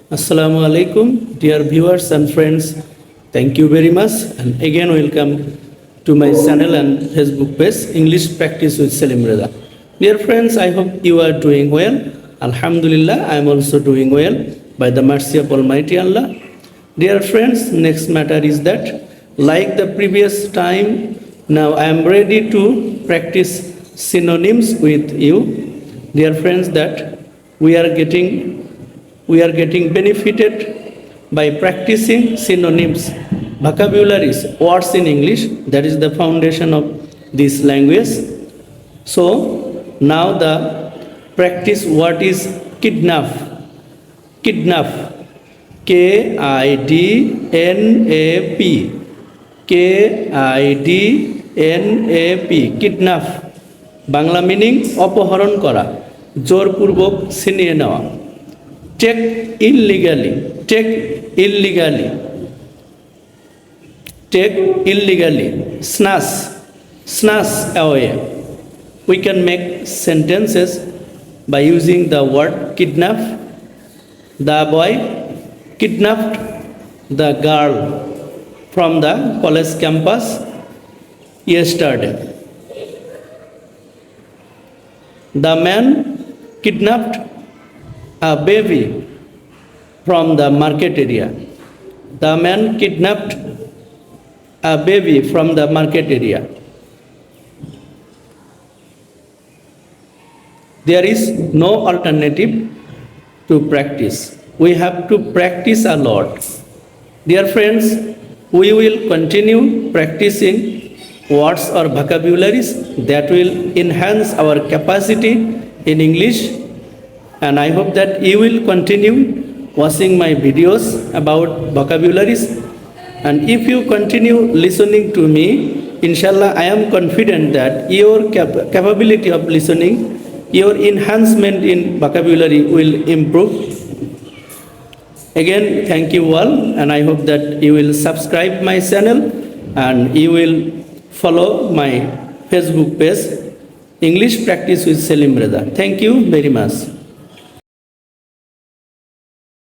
Assalamu alaikum, dear viewers and friends. Thank you very much, and again welcome to my channel and Facebook page, English Practice with Selim Reza. Dear friends, I hope you are doing well. Alhamdulillah, I am also doing well by the mercy of Almighty Allah. Dear friends, next matter is that, like the previous time, now I am ready to practice synonyms with you. Dear friends, that we are getting benefited by practicing synonyms, vocabularies, words in English. That is the foundation of this language. So now the practice what is kidnap. Kidnap. Kidnap. Kidnap. Kidnap. Bangla meaning অপহরণ করা, জোরপূর্বক ছিনিয়ে নেওয়া। Take illegally, take illegally, take illegally, snatch, snatch away. We can make sentences by using the word kidnap. The boy kidnapped the girl from the college campus yesterday. The man kidnapped a baby from the market area. The man kidnapped a baby from the market area. There is no alternative to practice. We have to practice a lot. Dear friends, we will continue practicing words or vocabularies that will enhance our capacity in English. And I hope that you will continue watching my videos about vocabularies. And if you continue listening to me, inshallah, I am confident that your capability of listening, your enhancement in vocabulary will improve. Again, thank you all, and I hope that you will subscribe my channel and you will follow my Facebook page, English Practice with Selim Reza. Thank you very much.